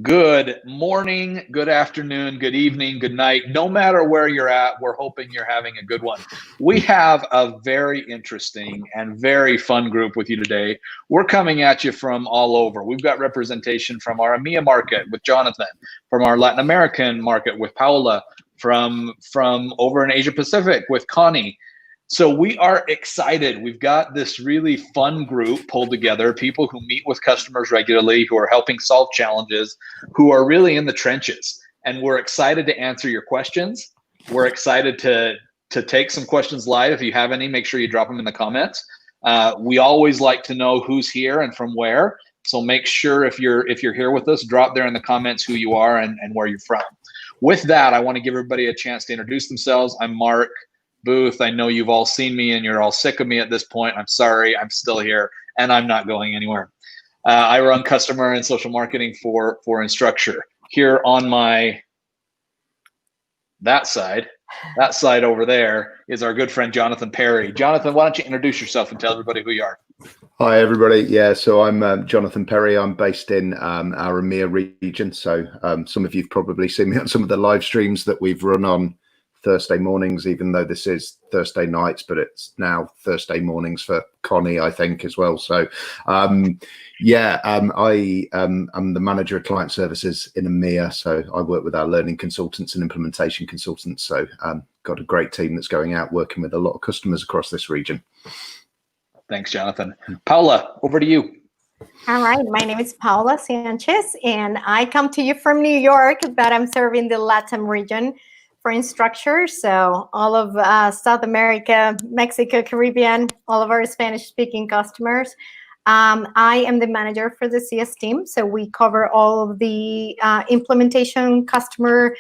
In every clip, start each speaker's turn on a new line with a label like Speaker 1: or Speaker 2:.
Speaker 1: Good morning, good afternoon, good evening, good night. No matter where you're at, we're hoping you're having a good one. We have a very interesting and very fun group with you today. We're coming at you from all over. We've got representation from our EMEA market with Jonathan, from our Latin American market with Paola, from over in Asia Pacific with Connie. So we are excited. We've got this really fun group pulled together, people who meet with customers regularly, who are helping solve challenges, who are really in the trenches. And we're excited to answer your questions. We're excited to take some questions live. If you have any, make sure you drop them in the comments. We always like to know who's here and from where. So make sure if you're here with us, drop there in the comments who you are and where you're from. With that, I want to give everybody a chance to introduce themselves. I'm Mark Booth. I know you've all seen me and you're all sick of me at this point. I'm sorry, I'm still here and I'm not going anywhere. I run customer and social marketing for Instructure. Here on that side over there is our good friend Jonathan Perry. Jonathan, why don't you introduce yourself and tell everybody who you are?
Speaker 2: Hi everybody. Yeah, so I'm Jonathan Perry. I'm based in our EMEA region. So some of you've probably seen me on some of the live streams that we've run on Thursday mornings, even though this is Thursday nights, but it's now Thursday mornings for Connie, I think, as well. So I'm the manager of client services in EMEA. So I work with our learning consultants and implementation consultants. So got a great team that's going out working with a lot of customers across this region.
Speaker 1: Thanks, Jonathan. Paula, over to you.
Speaker 3: All right, my name is Paola Sanchez, and I come to you from New York, but I'm serving the LATAM region for Instructure. So all of South America, Mexico, Caribbean, all of our Spanish-speaking customers. I am the manager for the CS team. So we cover all of the implementation, customer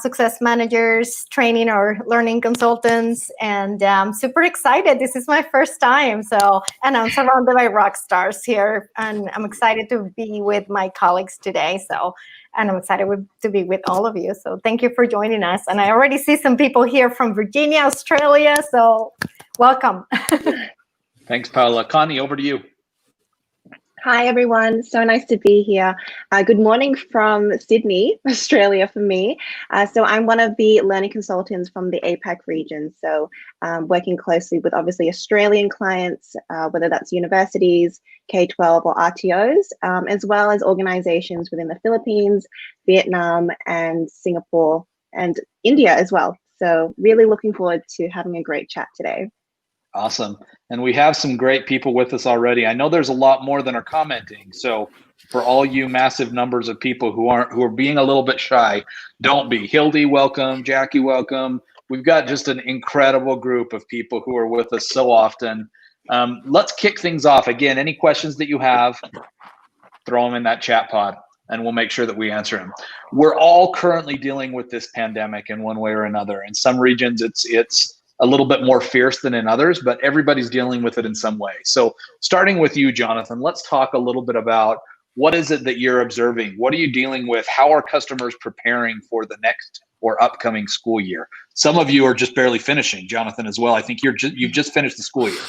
Speaker 3: success managers, training or learning consultants, and I'm super excited. This is my first time. And I'm surrounded by rock stars here, and I'm excited to be with my colleagues today. And I'm excited to be with all of you. So thank you for joining us. And I already see some people here from Virginia, Australia. So welcome.
Speaker 1: Thanks, Paula. Connie, over to you.
Speaker 4: Hi, everyone. So nice to be here. Good morning from Sydney, Australia for me. So I'm one of the learning consultants from the APAC region. So working closely with obviously Australian clients, whether that's universities, K-12 or RTOs, as well as organizations within the Philippines, Vietnam, and Singapore, and India as well. So really looking forward to having a great chat today.
Speaker 1: Awesome. And we have some great people with us already. I know there's a lot more than are commenting. So for all you massive numbers of people who are being a little bit shy, don't be. Hildy, welcome. Jackie, welcome. We've got just an incredible group of people who are with us so often. Let's kick things off. Again, any questions that you have, throw them in that chat pod and we'll make sure that we answer them. We're all currently dealing with this pandemic in one way or another. In some regions, it's a little bit more fierce than in others, but everybody's dealing with it in some way. So starting with you, Jonathan, let's talk a little bit about what is it that you're observing? What are you dealing with? How are customers preparing for the next or upcoming school year? Some of you are just barely finishing, Jonathan, as well. I think you've just finished the school year.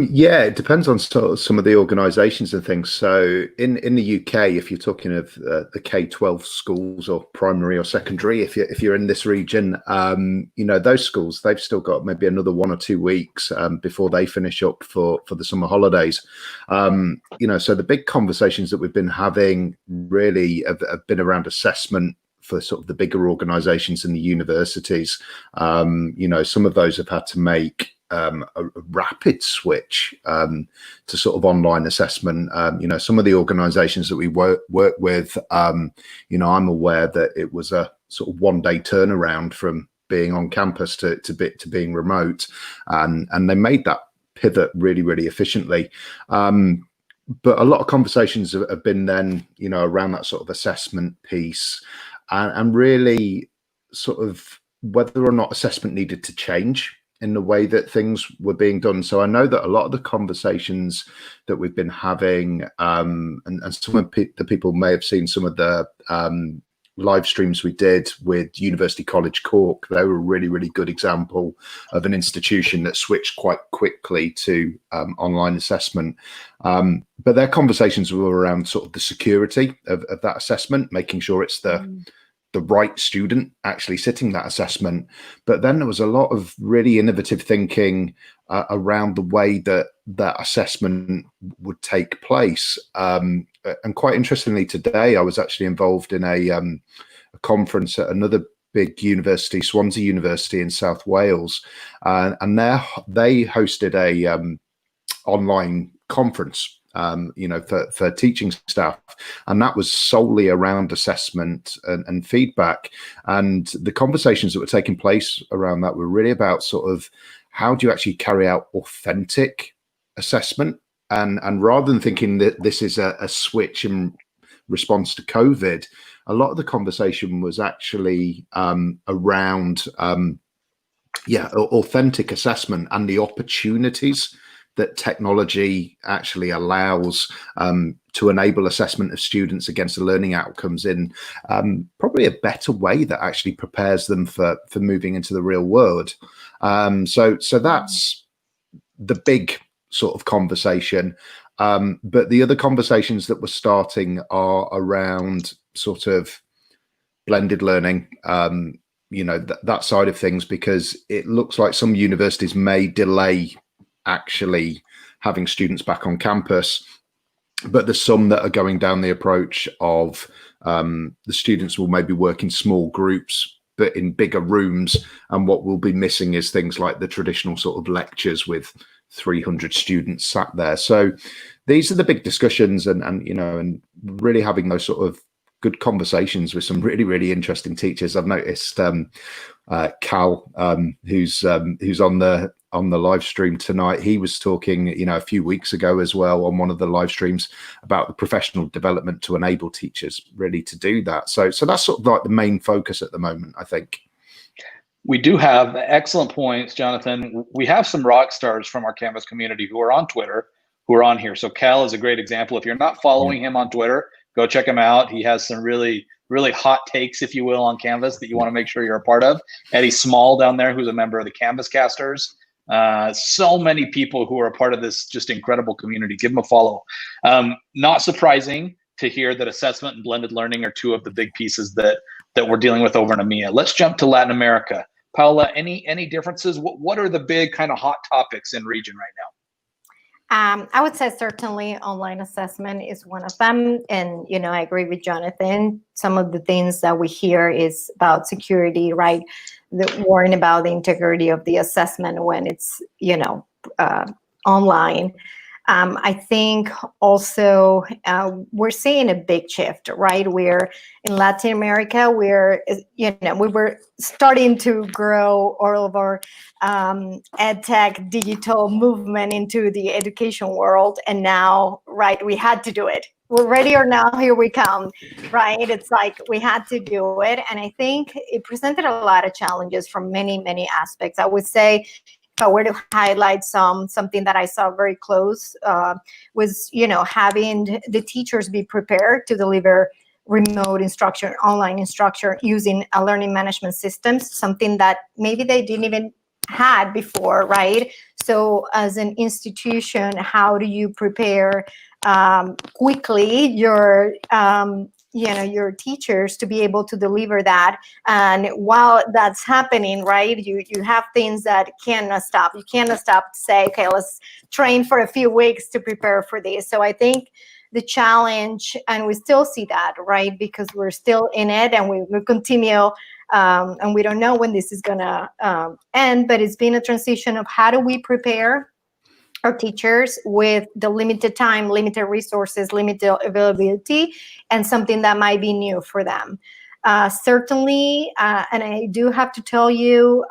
Speaker 2: Yeah, it depends on some of the organisations and things. So in the UK, if you're talking of the K-12 schools or primary or secondary, if you're in this region, those schools, they've still got maybe another 1 or 2 weeks before they finish up for the summer holidays. So the big conversations that we've been having really have been around assessment for sort of the bigger organizations and the universities. Some of those have had to make a rapid switch to sort of online assessment. Some of the organizations that we work with, I'm aware that it was a sort of 1-day turnaround from being on campus to being remote, and they made that pivot really, really efficiently. But a lot of conversations have been then, around that sort of assessment piece, and really sort of whether or not assessment needed to change in the way that things were being done. So I know that a lot of the conversations that we've been having, and some of the people may have seen some of the live streams we did with University College Cork. They were a really, really good example of an institution that switched quite quickly to online assessment. But their conversations were around sort of the security of that assessment, making sure it's the right student actually sitting that assessment. But then there was a lot of really innovative thinking around the way that that assessment would take place. And quite interestingly, today I was actually involved in a conference at another big university, Swansea University in South Wales, and they hosted a online conference, for teaching staff, and that was solely around assessment and feedback. And the conversations that were taking place around that were really about sort of how do you actually carry out authentic assessment. And rather than thinking that this is a switch in response to COVID, a lot of the conversation was actually around authentic assessment and the opportunities that technology actually allows to enable assessment of students against the learning outcomes in probably a better way that actually prepares them for moving into the real world. So that's the big sort of conversation. But the other conversations that we're starting are around sort of blended learning, that side of things, because it looks like some universities may delay actually having students back on campus, but there's some that are going down the approach of the students will maybe work in small groups but in bigger rooms, and what we'll be missing is things like the traditional sort of lectures with 300 students sat there. So these are the big discussions, and really having those sort of good conversations with some really, really interesting teachers. I've noticed Cal, who's on the live stream tonight, he was talking, a few weeks ago as well on one of the live streams about the professional development to enable teachers really to do that. So that's sort of like the main focus at the moment, I think.
Speaker 1: We do have excellent points, Jonathan. We have some rock stars from our Canvas community who are on Twitter, who are on here. So Cal is a great example. If you're not following him on Twitter, go check him out. He has some really, really hot takes, if you will, on Canvas that you want to make sure you're a part of. Eddie Small down there, who's a member of the Canvas Casters. So many people who are a part of this just incredible community. Give them a follow. Not surprising to hear that assessment and blended learning are two of the big pieces that we're dealing with over in EMEA. Let's jump to Latin America. Paula, any differences? What are the big kind of hot topics in region right now?
Speaker 3: I would say certainly online assessment is one of them. And, I agree with Jonathan. Some of the things that we hear is about security, right? The worrying about the integrity of the assessment when it's, online. I think also we're seeing a big shift, right? We're in Latin America, we were starting to grow all of our EdTech digital movement into the education world. And now, right, we had to do it. We're ready or now, here we come, right? It's like we had to do it. And I think it presented a lot of challenges from many, many aspects. I would say, if I were to highlight something that I saw very close was, having the teachers be prepared to deliver remote instruction, online instruction using a learning management systems, something that maybe they didn't even had before, right? So as an institution, how do you prepare quickly your teachers to be able to deliver that? And while that's happening, right, you have things that cannot stop. You cannot stop to say, okay, let's train for a few weeks to prepare for this. So I think the challenge, and we still see that, right, because we're still in it and we continue, and we don't know when this is gonna end, but it's been a transition of how do we prepare our teachers with the limited time, limited resources, limited availability, and something that might be new for them. Certainly, and I do have to tell you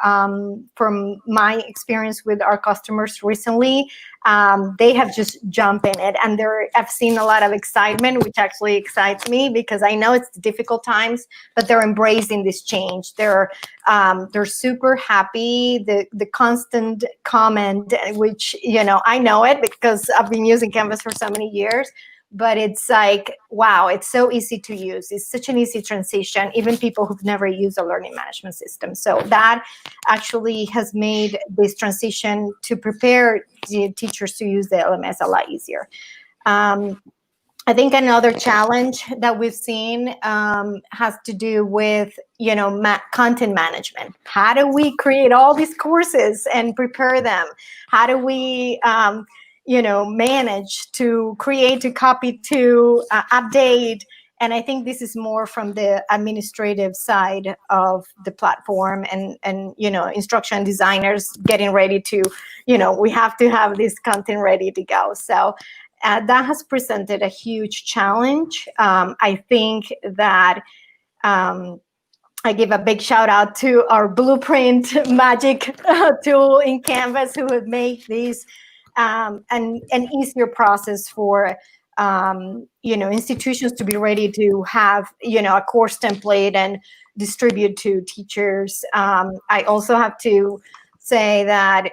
Speaker 3: from my experience with our customers recently, they have just jumped in it, and I've seen a lot of excitement, which actually excites me because I know it's difficult times, but they're embracing this change. They're super happy. The constant comment, which I know it because I've been using Canvas for so many years, but it's like, wow, it's so easy to use. It's such an easy transition, even people who've never used a learning management system. So that actually has made this transition to prepare the teachers to use the LMS a lot easier. I think another challenge that we've seen has to do with, content management. How do we create all these courses and prepare them? How do we, manage to create, to copy, to update? And I think this is more from the administrative side of the platform and instruction designers getting ready to, we have to have this content ready to go. So that has presented a huge challenge. I think that I give a big shout out to our Blueprint magic tool in Canvas, who have made this an easier process for institutions to be ready to have a course template and distribute to teachers. I also have to say that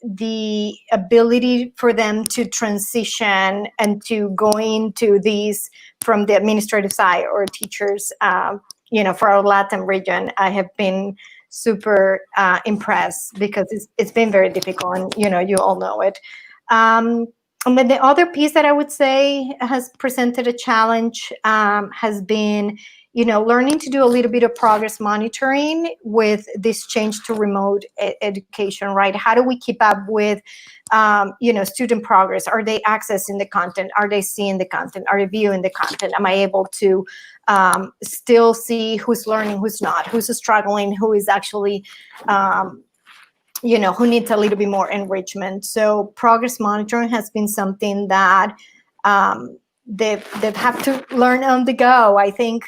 Speaker 3: the ability for them to transition and to go into these from the administrative side or teachers, for our LATAM region, I have been super impressed, because it's been very difficult, and you all know it. And then the other piece that I would say has presented a challenge has been learning to do a little bit of progress monitoring with this change to remote education, right? How do we keep up with, student progress? Are they accessing the content? Are they seeing the content? Are they viewing the content? Am I able to still see who's learning, who's not, who's struggling, who is actually, who needs a little bit more enrichment? So progress monitoring has been something that they've have to learn on the go. I think,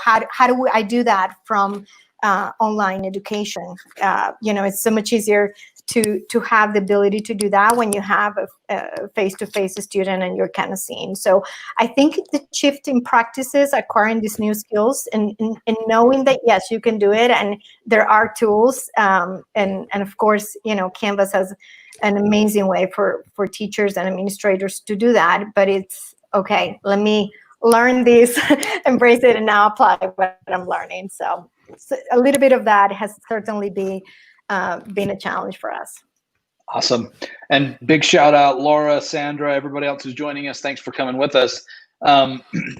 Speaker 3: how do I do that from online education? It's so much easier to have the ability to do that when you have a face-to-face student and you're kind of seeing. So I think the shift in practices, acquiring these new skills and knowing that, yes, you can do it, and there are tools. And of course, Canvas has an amazing way for teachers and administrators to do that, but it's, okay, let me learn this, embrace it, and now apply what I'm learning. So a little bit of that has certainly been a challenge for us.
Speaker 1: Awesome. And big shout out, Laura, Sandra, everybody else who's joining us. Thanks for coming with us.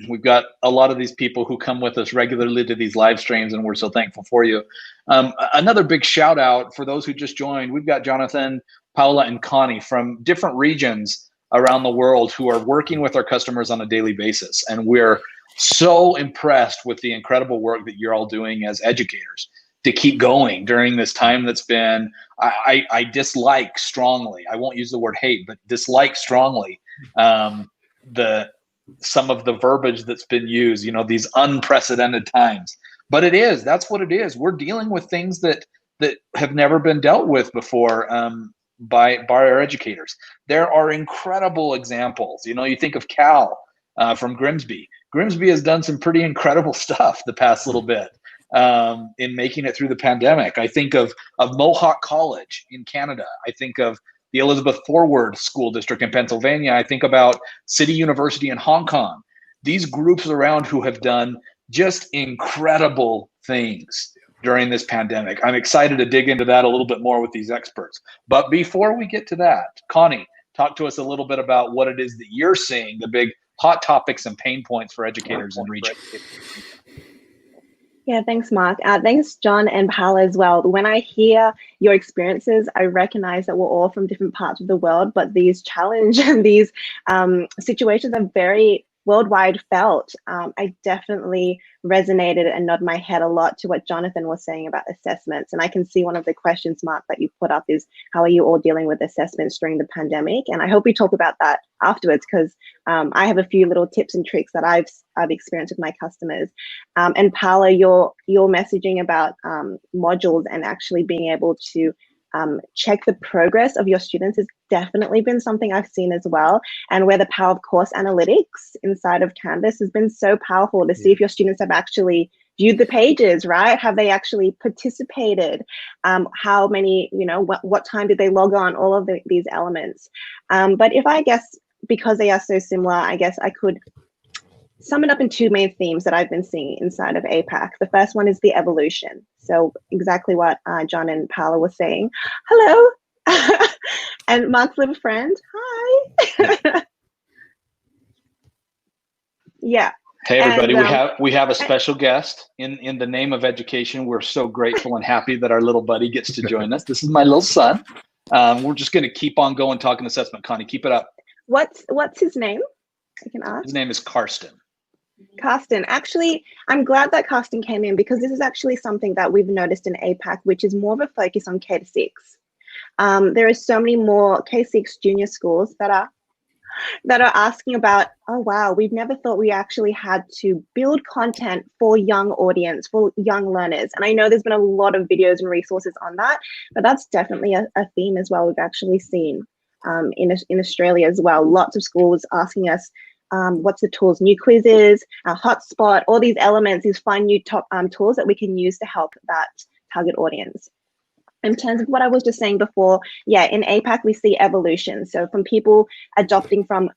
Speaker 1: We've got a lot of these people who come with us regularly to these live streams, and we're so thankful for you. Another big shout out for those who just joined. We've got Jonathan, Paula, and Connie from different regions around the world who are working with our customers on a daily basis. And we're so impressed with the incredible work that you're all doing as educators to keep going during this time that's been, I dislike strongly, I won't use the word hate, but dislike strongly some of the verbiage that's been used, these unprecedented times. But that's what it is. We're dealing with things that have never been dealt with before by our educators. There are incredible examples. You think of Cal from Grimsby. Grimsby has done some pretty incredible stuff the past little bit in making it through the pandemic. I think of Mohawk College in Canada. I think of the Elizabeth Forward School District in Pennsylvania. I think about City University in Hong Kong. These groups around who have done just incredible things during this pandemic. I'm excited to dig into that a little bit more with these experts. But before we get to that, Connie, talk to us a little bit about what it is that you're seeing, the big hot topics and pain points for educators in region.
Speaker 4: Yeah, thanks, Mark. Thanks, John and Paola as well. When I hear your experiences, I recognize that we're all from different parts of the world, but these challenges and these situations are very worldwide felt. I definitely resonated and nod my head a lot to what Jonathan was saying about assessments. And I can see one of the questions, Mark, that you put up is, how are you all dealing with assessments during the pandemic? And I hope we talk about that afterwards, because I have a few little tips and tricks that I've experienced with my customers. And Paola, your messaging about modules and actually being able to check the progress of your students has definitely been something I've seen as well. And where the power of course analytics inside of Canvas has been so powerful to see if your students have actually viewed the pages, right? Have they actually participated? How many, what time did they log on? All of these elements. But if I guess because they are so similar, I guess I could sum it up in two main themes that I've been seeing inside of APAC. The first one is the evolution. So exactly what John and Paola were saying. Hello. And Mark's little friend. Hi. Yeah.
Speaker 1: Hey everybody,
Speaker 4: And,
Speaker 1: we have a special guest in the name of education. We're so grateful and happy that our little buddy gets to join us. This is my little son. We're just going to keep on going talking assessment. Connie, keep it up.
Speaker 4: What's his name? I can ask.
Speaker 1: His name is Karsten.
Speaker 4: Karsten. Actually, I'm glad that Karsten came in because this is actually something that we've noticed in APAC, which is more of a focus on K-6. There are so many more K-6 junior schools that are asking about, oh wow, we've never thought we actually had to build content for young audience, for young learners. And I know there's been a lot of videos and resources on that, but that's definitely a theme as well we've actually seen in Australia as well. Lots of schools asking us, what's the tools, new quizzes, hotspot, all these elements, these fun new tools that we can use to help that target audience. In terms of what I was just saying before, yeah, in APAC, we see evolution. So from people adopting from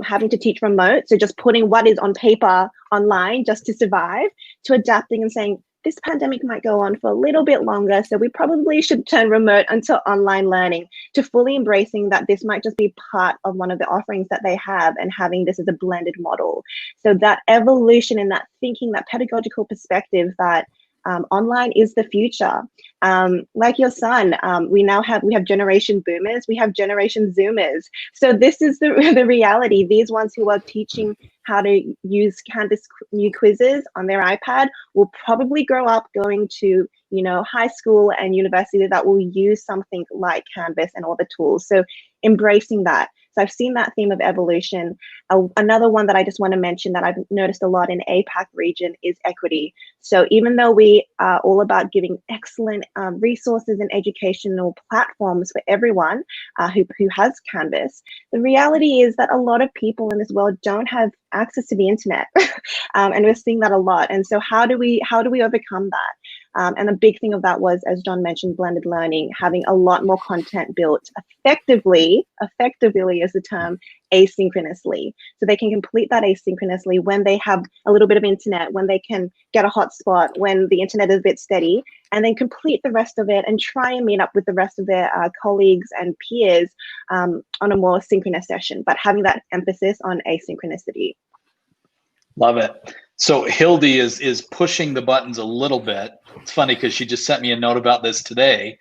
Speaker 4: having to teach remote, so just putting what is on paper online just to survive, to adapting and saying, this pandemic might go on for a little bit longer, so we probably should turn remote into online learning, to fully embracing that this might just be part of one of the offerings that they have and having this as a blended model. So that evolution and that thinking, that pedagogical perspective that online is the future. Like your son, we have generation boomers, we have generation zoomers. So this is the reality. These ones who are teaching how to use Canvas new quizzes on their iPad will probably grow up going to, you know, high school and university that will use something like Canvas and all the tools. So embracing that. So I've seen that theme of evolution. Another one that I just want to mention that I've noticed a lot in APAC region is equity. So even though we are all about giving excellent resources and educational platforms for everyone who has Canvas, the reality is that a lot of people in this world don't have access to the internet. And we're seeing that a lot. And so how do we overcome that? And a big thing of that was, as John mentioned, blended learning, having a lot more content built effectively is the term, asynchronously. So they can complete that asynchronously when they have a little bit of internet, when they can get a hotspot, when the internet is a bit steady, and then complete the rest of it and try and meet up with the rest of their colleagues and peers on a more synchronous session, but having that emphasis on asynchronicity.
Speaker 1: Love it. So Hildy is pushing the buttons a little bit. It's funny because she just sent me a note about this today.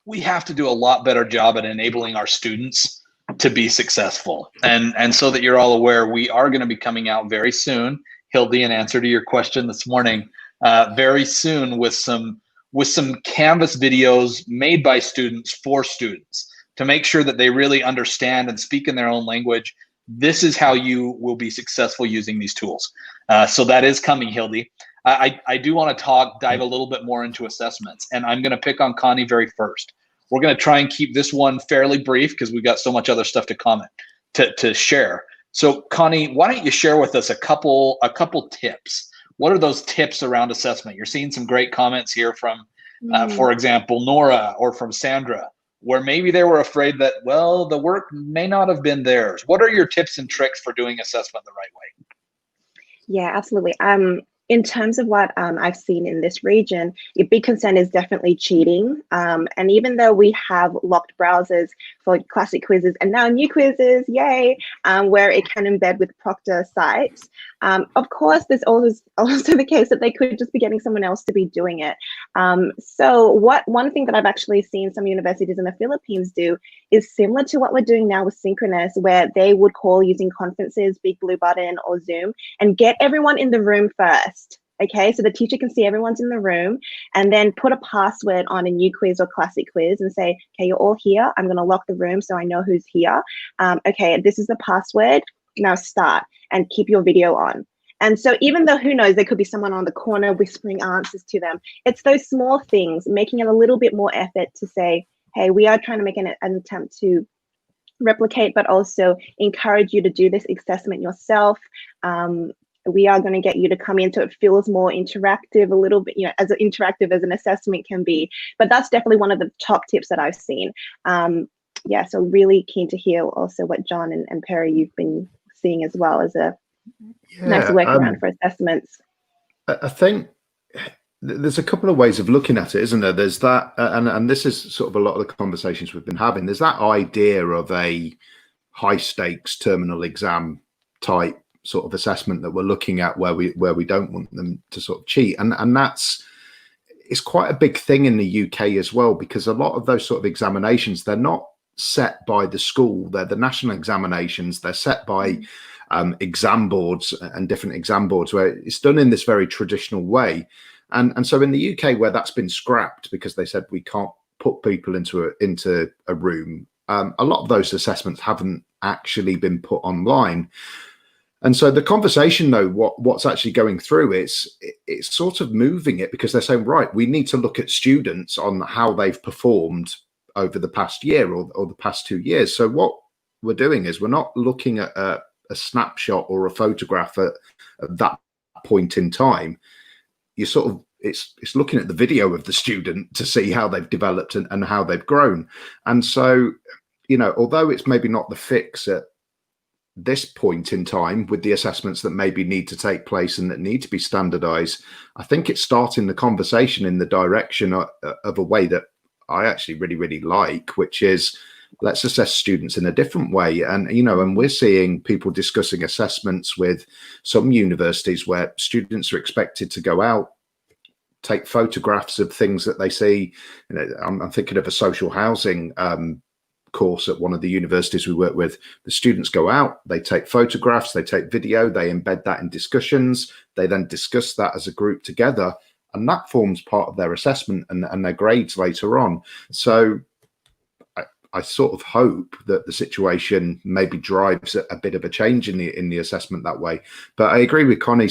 Speaker 1: We have to do a lot better job at enabling our students to be successful. And so that you're all aware, we are going to be coming out very soon, Hildy, in answer to your question this morning, very soon with some Canvas videos made by students for students to make sure that they really understand and speak in their own language. This is how you will be successful using these tools. So that is coming, Hildy. I do want to dive a little bit more into assessments, and I'm going to pick on Connie very first. We're going to try and keep this one fairly brief because we've got so much other stuff to share. So Connie, why don't you share with us a couple tips? What are those tips around assessment? You're seeing some great comments here from, for example, Nora or from Sandra, where maybe they were afraid that, well, the work may not have been theirs. What are your tips and tricks for doing assessment the right way?
Speaker 4: Yeah, absolutely. In terms of what I've seen in this region, a big concern is definitely cheating. And even though we have locked browsers for classic quizzes and now new quizzes, yay, where it can embed with Proctor sites, of course, there's also the case that they could just be getting someone else to be doing it. So one thing that I've actually seen some universities in the Philippines do is similar to what we're doing now with Synchronous, where they would call using conferences, Big Blue Button or Zoom, and get everyone in the room first. Okay, so the teacher can see everyone's in the room and then put a password on a new quiz or classic quiz and say, okay, you're all here. I'm going to lock the room so I know who's here. Okay, this is the password. Now start and keep your video on. And so even though, who knows, there could be someone on the corner whispering answers to them. It's those small things, making it a little bit more effort to say, hey, we are trying to make an attempt to replicate, but also encourage you to do this assessment yourself. We are going to get you to come in so it feels more interactive, a little bit, you know, as interactive as an assessment can be. But that's definitely one of the top tips that I've seen. yeah, so really keen to hear also what John and Perry you've been seeing as well as a nice workaround for assessments.
Speaker 2: I think there's a couple of ways of looking at it, isn't there? There's that, and this is sort of a lot of the conversations we've been having. There's that idea of a high stakes terminal exam type sort of assessment that we're looking at where we don't want them to sort of cheat, and it's quite a big thing in the UK as well, because a lot of those sort of examinations, they're not set by the school, they're the national examinations, they're set by exam boards and different exam boards, where it's done in this very traditional way. And so in the UK, where that's been scrapped because they said we can't put people into a room, a lot of those assessments haven't actually been put online. And so the conversation, though, what's actually going through, it's sort of moving it, because they're saying, right, we need to look at students on how they've performed over the past year or the past 2 years. So what we're doing is we're not looking at a snapshot or a photograph at that point in time. You sort of, it's looking at the video of the student to see how they've developed and how they've grown. And so, you know, although it's maybe not the fix at this point in time with the assessments that maybe need to take place and that need to be standardized, I think it's starting the conversation in the direction of a way that I actually really, really like, which is, let's assess students in a different way. And, you know, and we're seeing people discussing assessments with some universities where students are expected to go out, take photographs of things that they see. You know, I'm thinking of a social housing course at one of the universities we work with. The students go out, they take photographs, they take video, they embed that in discussions, they then discuss that as a group together, and that forms part of their assessment and their grades later on. So I sort of hope that the situation maybe drives a bit of a change in the assessment that way. But I agree with Connie.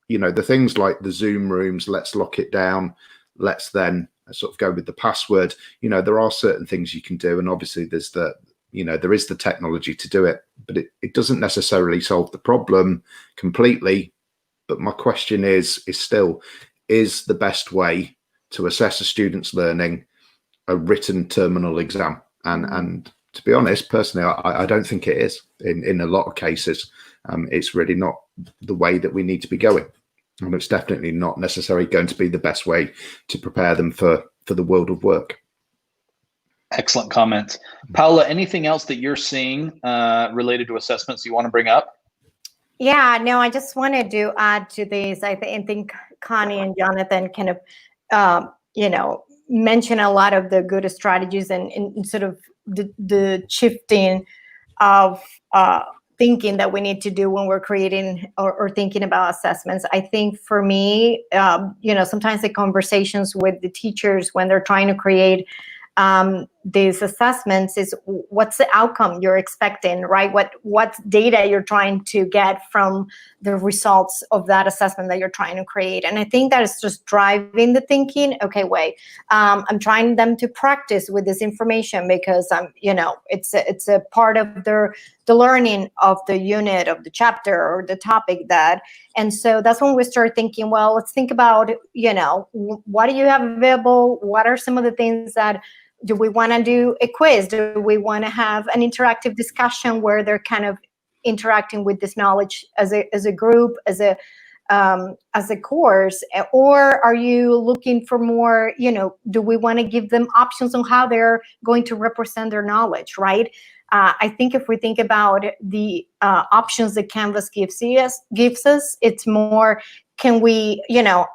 Speaker 2: You know, the things like the Zoom rooms, let's lock it down, let's then sort of go with the password. You know, there are certain things you can do, and obviously there's there is the technology to do it, but it doesn't necessarily solve the problem completely. But my question is still, is the best way to assess a student's learning a written terminal exam? And to be honest, personally, I don't think it is in a lot of cases. It's really not the way that we need to be going. And it's definitely not necessarily going to be the best way to prepare them for the world of work.
Speaker 1: Excellent comments. Paula, anything else that you're seeing related to assessments you want to bring up?
Speaker 3: Yeah, no, I just wanted to add to this. I think Connie and Jonathan kind of, mention a lot of the good strategies and sort of the shifting of thinking that we need to do when we're creating or thinking about assessments. I think for me, sometimes the conversations with the teachers when they're trying to create these assessments is, what's the outcome you're expecting, right? What data you're trying to get from the results of that assessment that you're trying to create. And I think that is just driving the thinking. Okay, wait, I'm trying them to practice with this information because it's a part of the learning of the unit, of the chapter or the topic that. And so that's when we start thinking, well, let's think about, what do you have available? What are some of the things that, do we want to do a quiz? Do we want to have an interactive discussion where they're kind of interacting with this knowledge as a group, as a course? Or are you looking for more, do we want to give them options on how they're going to represent their knowledge, right? I think if we think about the options that Canvas gives us, it's more, can we,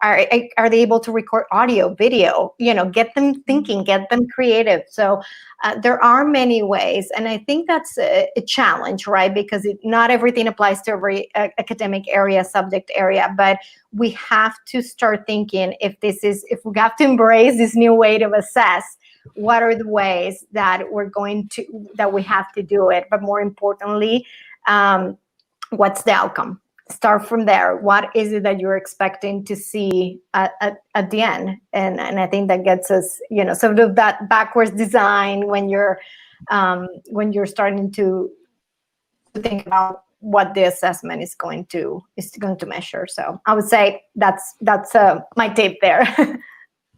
Speaker 3: are they able to record audio, video, get them thinking, get them creative. So there are many ways. And I think that's a challenge, right? Because not everything applies to every academic area, subject area, but we have to start thinking if we have to embrace this new way to assess, what are the ways that we have to do it? But more importantly, what's the outcome? Start from there. What is it that you're expecting to see at the end? And I think that gets us, sort of that backwards design when you're starting to think about what the assessment is going to measure. So I would say that's my tip there.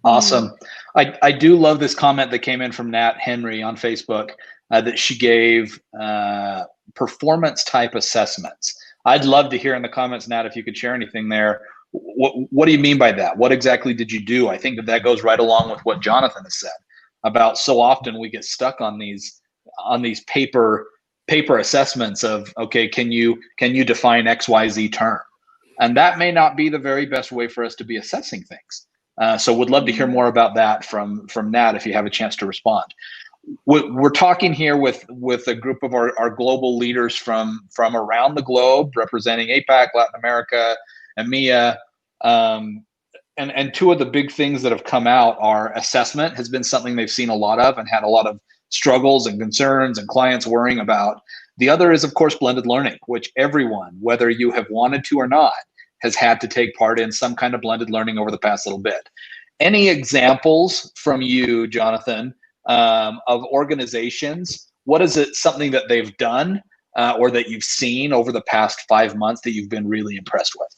Speaker 1: Awesome. I do love this comment that came in from Nat Henry on Facebook that she gave performance type assessments. I'd love to hear in the comments, Nat, if you could share anything there. What do you mean by that? What exactly did you do? I think that goes right along with what Jonathan has said about so often we get stuck on these paper assessments of, okay, can you define XYZ term? And that may not be the very best way for us to be assessing things. So would love to hear more about that from Nat if you have a chance to respond. We're talking here with a group of our global leaders from around the globe, representing APAC, Latin America, EMEA, and two of the big things that have come out are assessment has been something they've seen a lot of and had a lot of struggles and concerns and clients worrying about. The other is, of course, blended learning, which everyone, whether you have wanted to or not, has had to take part in some kind of blended learning over the past little bit. Any examples from you, Jonathan, of organizations? What is it, something that they've done or that you've seen over the past 5 months that you've been really impressed with?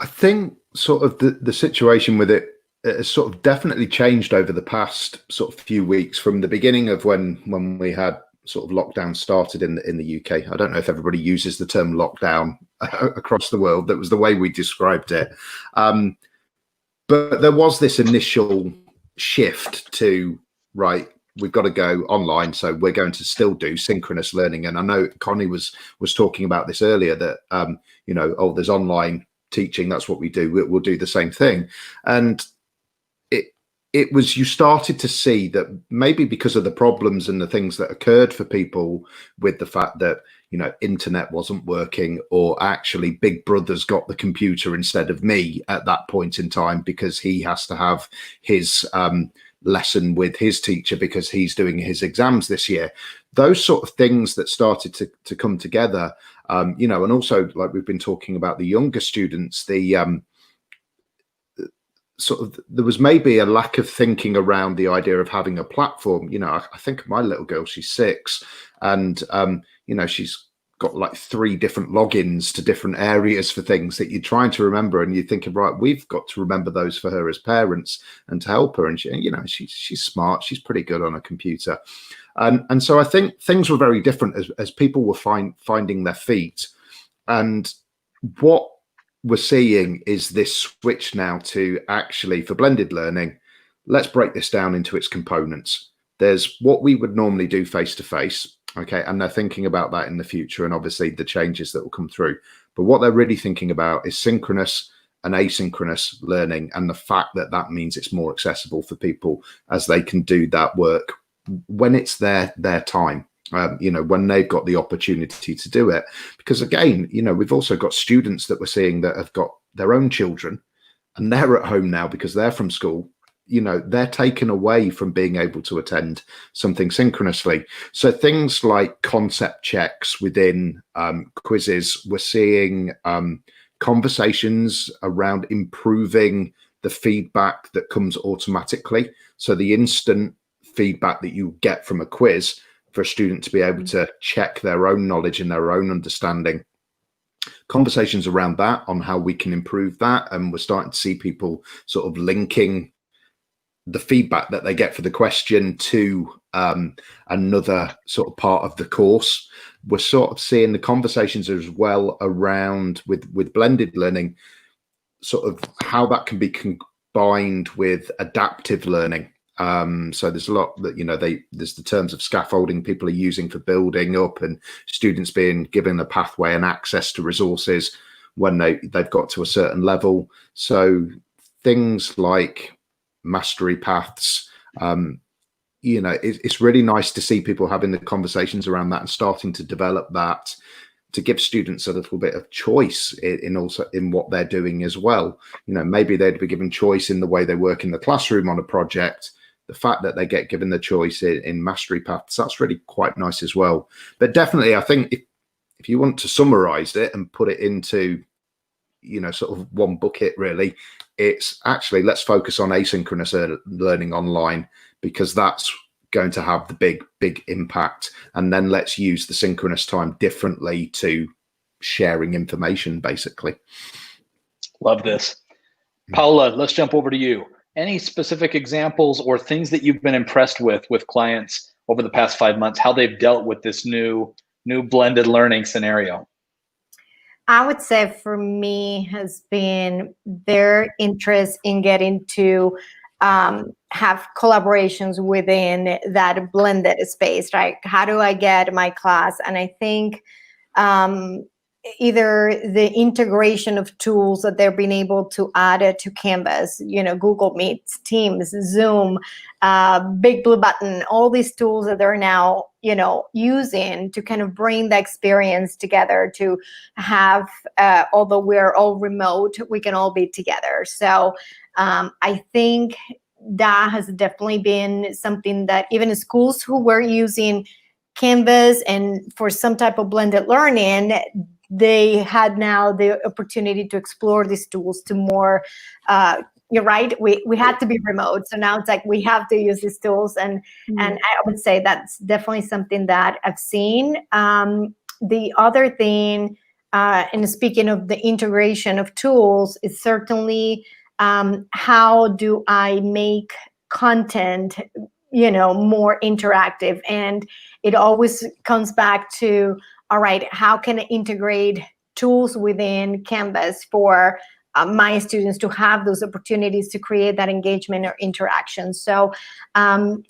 Speaker 2: I think sort of the situation with it has sort of definitely changed over the past sort of few weeks from the beginning of when we had sort of lockdown started in the UK. I don't know if everybody uses the term lockdown across the world. That was the way we described it. But there was this initial shift to, right, we've got to go online, so we're going to still do synchronous learning. And I know Connie was talking about this earlier, that there's online teaching, that's what we do, we'll do the same thing. And it was, you started to see that maybe because of the problems and the things that occurred for people with the fact that, internet wasn't working, or actually Big Brother's got the computer instead of me at that point in time because he has to have his lesson with his teacher because he's doing his exams this year. Those sort of things that started to come together, and also, like we've been talking about the younger students, sort of, there was maybe a lack of thinking around the idea of having a platform. I think of my little girl, she's 6, and she's got like 3 different logins to different areas for things that you're trying to remember, and you're thinking, right, we've got to remember those for her as parents and to help her. And she's smart, she's pretty good on a computer, and so I think things were very different as people were finding their feet. And what we're seeing is this switch now to, actually, for blended learning, let's break this down into its components. There's what we would normally do face-to-face, okay, and they're thinking about that in the future, and obviously the changes that will come through. But what they're really thinking about is synchronous and asynchronous learning, and the fact that that means it's more accessible for people as they can do that work when it's their time. When they've got the opportunity to do it. Because again, we've also got students that we're seeing that have got their own children and they're at home now because they're from school. They're taken away from being able to attend something synchronously. So things like concept checks within quizzes, we're seeing conversations around improving the feedback that comes automatically. So the instant feedback that you get from a quiz, for a student to be able to check their own knowledge and their own understanding. Conversations around that, on how we can improve that. And we're starting to see people sort of linking the feedback that they get for the question to another sort of part of the course. We're sort of seeing the conversations as well around with blended learning, sort of how that can be combined with adaptive learning. So there's a lot that, there's the terms of scaffolding people are using for building up, and students being given a pathway and access to resources when they've got to a certain level. So things like mastery paths, it's really nice to see people having the conversations around that and starting to develop that, to give students a little bit of choice in what they're doing as well. Maybe they'd be given choice in the way they work in the classroom on a project. The fact that they get given the choice in mastery paths, that's really quite nice as well. But definitely, I think if you want to summarize it and put it into, sort of one bucket, really, it's actually, let's focus on asynchronous learning online, because that's going to have the big impact. And then let's use the synchronous time differently to sharing information, basically.
Speaker 1: Love this. Paula, let's jump over to you. Any specific examples or things that you've been impressed with clients over the past 5 months, how they've dealt with this new blended learning scenario?
Speaker 3: I would say for me has been their interest in getting to have collaborations within that blended space, right? How do I get my class? And I think either the integration of tools that they're being able to add to Canvas, Google Meets, Teams, Zoom, Big Blue Button, all these tools that they're now, using to kind of bring the experience together to have, although we're all remote, we can all be together. So I think that has definitely been something that even in schools who were using Canvas and for some type of blended learning, they had now the opportunity to explore these tools to more, you're right, we had to be remote. So now it's like we have to use these tools. And I would say that's definitely something that I've seen. The other thing, and speaking of the integration of tools, is certainly how do I make content more interactive? And it always comes back to, all right, how can I integrate tools within Canvas for my students to have those opportunities to create that engagement or interaction? So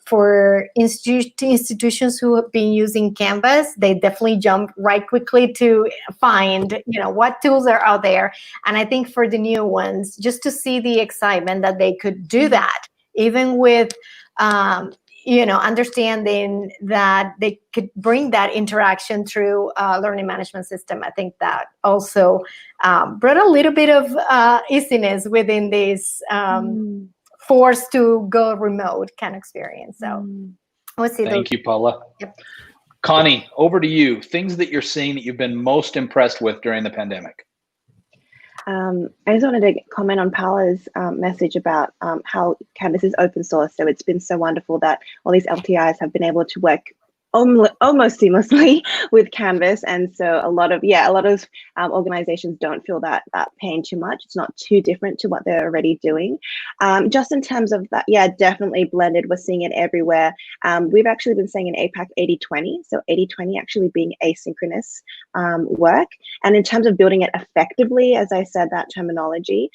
Speaker 3: for institutions who have been using Canvas, they definitely jump right quickly to find, what tools are out there. And I think for the new ones, just to see the excitement that they could do that, even with understanding that they could bring that interaction through a learning management system. I think that also brought a little bit of easiness within this forced to go remote kind of experience. So I would say
Speaker 1: Thank you, Paula.
Speaker 3: Yep.
Speaker 1: Connie, over to you. Things that you're seeing that you've been most impressed with during the pandemic.
Speaker 4: I just wanted to comment on Paula's message about how Canvas is open source. So it's been so wonderful that all these LTIs have been able to work almost seamlessly with Canvas. And so a lot of organizations don't feel that pain too much. It's not too different to what they're already doing. Just in terms of that, yeah, definitely blended. We're seeing it everywhere. We've actually been saying in APAC 80-20, so 80-20 actually being asynchronous work. And in terms of building it effectively, as I said, that terminology,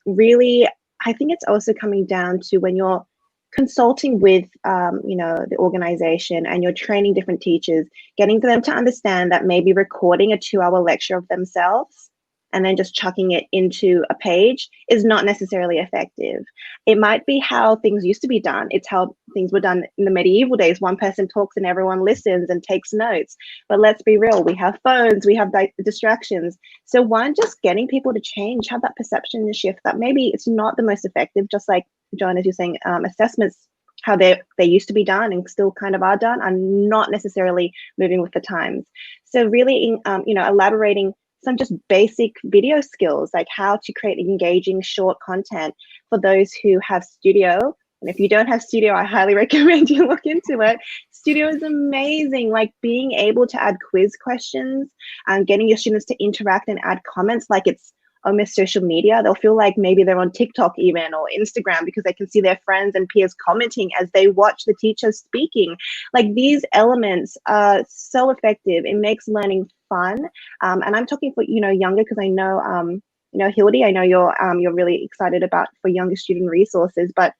Speaker 4: really, I think it's also coming down to when you're consulting with the organization and you're training different teachers, getting them to understand that maybe recording a 2-hour lecture of themselves and then just chucking it into a page is not necessarily effective. It might be how things used to be done. It's how things were done in the medieval days. One person talks and everyone listens and takes notes. But let's be real, we have phones, we have distractions. So one, just getting people to change, have that perception shift that maybe it's not the most effective, just like John, as you're saying, assessments, how they used to be done and still kind of are done, are not necessarily moving with the times. So really, elaborating some just basic video skills, like how to create engaging short content for those who have Studio. And if you don't have Studio, I highly recommend you look into it. Studio is amazing, like being able to add quiz questions and getting your students to interact and add comments like it's almost social media. They'll feel like maybe they're on TikTok even or Instagram because they can see their friends and peers commenting as they watch the teacher speaking. Like these elements are so effective. It makes learning fun. And I'm talking for, younger, because I know, Hildy, I know you're really excited about for younger student resources, but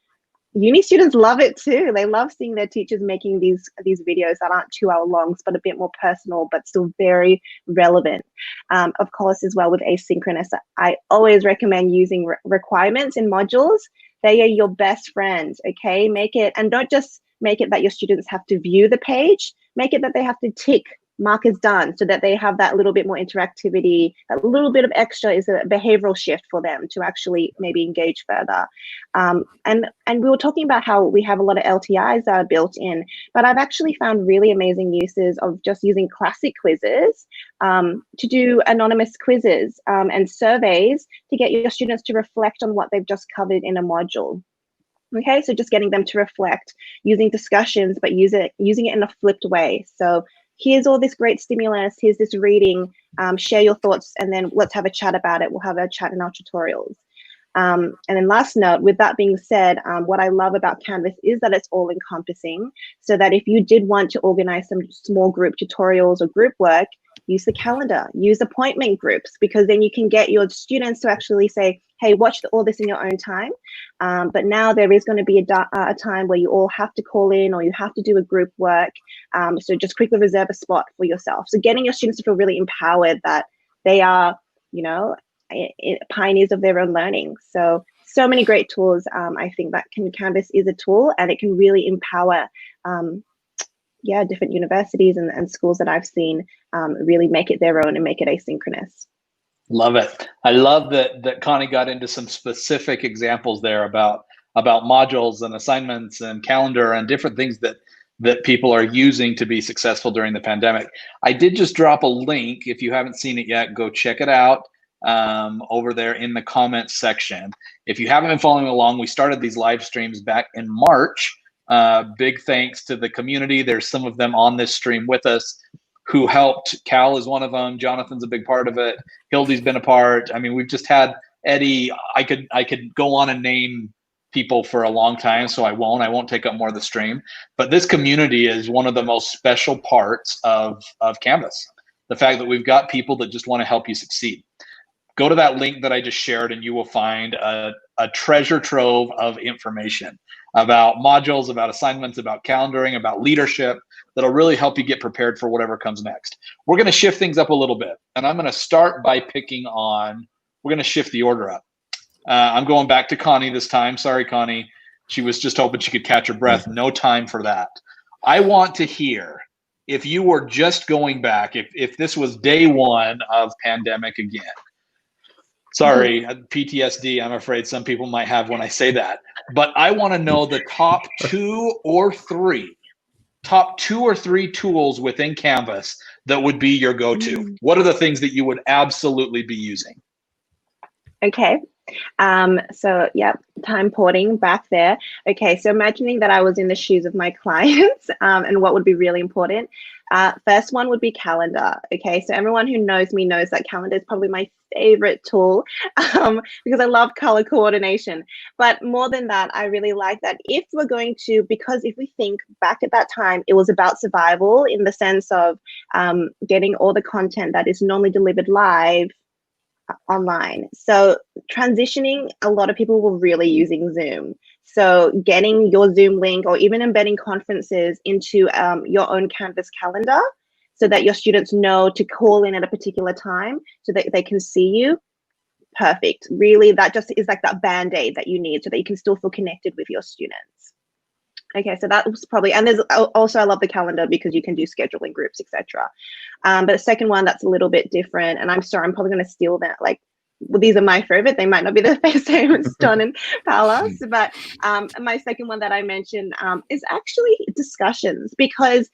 Speaker 4: uni students love it too. They love seeing their teachers making these videos that aren't 2-hour longs, but a bit more personal, but still very relevant. Of course, as well with asynchronous, I always recommend using requirements in modules. They are your best friends, okay? Make it, and don't just make it that your students have to view the page, make it that they have to tick markers done so that they have that little bit more interactivity. A little bit of extra is a behavioral shift for them to actually maybe engage further. And we were talking about how we have a lot of LTIs that are built in, but I've actually found really amazing uses of just using classic quizzes to do anonymous quizzes and surveys to get your students to reflect on what they've just covered in a module. Okay, so just getting them to reflect using discussions, but using it in a flipped way. So here's all this great stimulus, here's this reading, share your thoughts, and then let's have a chat about it. We'll have a chat in our tutorials. And then last note, with that being said, what I love about Canvas is that it's all encompassing, so that if you did want to organize some small group tutorials or group work, use the calendar, use appointment groups, because then you can get your students to actually say, hey, watch all this in your own time. But now there is going to be a time where you all have to call in, or you have to do a group work. So just quickly reserve a spot for yourself. So getting your students to feel really empowered that they are, you know, pioneers of their own learning. So many great tools. I think that Canvas is a tool, and it can really empower different universities and schools that I've seen really make it their own and make it asynchronous.
Speaker 1: Love it. I love that Connie got into some specific examples there about modules and assignments and calendar and different things that people are using to be successful during the pandemic. I did just drop a link. If you haven't seen it yet, go check it out over there in the comments section. If you haven't been following along, we started these live streams back in March. Big thanks to the community. There's some of them on this stream with us who helped. Cal is one of them. Jonathan's a big part of it. Hildy's been a part. I mean, we've just had Eddie. I could go on and name people for a long time, so I won't take up more of the stream. But this community is one of the most special parts of Canvas. The fact that we've got people that just want to help you succeed. Go to that link that I just shared, and you will find a treasure trove of information about modules, about assignments, about calendaring, about leadership, that'll really help you get prepared for whatever comes next. We're going to shift things up a little bit, and I'm going to start by we're going to shift the order up. I'm going back to Connie this time. Sorry, Connie. She was just hoping she could catch her breath. No time for that. I want to hear, if you were just going back, if this was day one of pandemic again. Sorry, PTSD, I'm afraid some people might have when I say that. But I want to know the top two or three tools within Canvas that would be your go-to. What are the things that you would absolutely be using?
Speaker 4: Okay. So yeah, time porting back there. Okay, so imagining that I was in the shoes of my clients and what would be really important. First one would be calendar. Okay, so everyone who knows me knows that calendar is probably my favorite tool because I love color coordination. But more than that, I really like that if we're going to, because if we think back at that time, it was about survival in the sense of getting all the content that is normally delivered live online. So transitioning, a lot of people were really using Zoom. So getting your Zoom link or even embedding conferences into your own Canvas calendar so that your students know to call in at a particular time so that they can see you. Perfect. Really, that just is like that band-aid that you need so that you can still feel connected with your students. Okay, so that was probably, and there's also, I love the calendar because you can do scheduling groups, etc. But the second one that's a little bit different, and I'm sorry, I'm probably going to steal that. Like, well, these are my favorite. They might not be the same as John and Paola, but my second one that I mentioned is actually discussions, because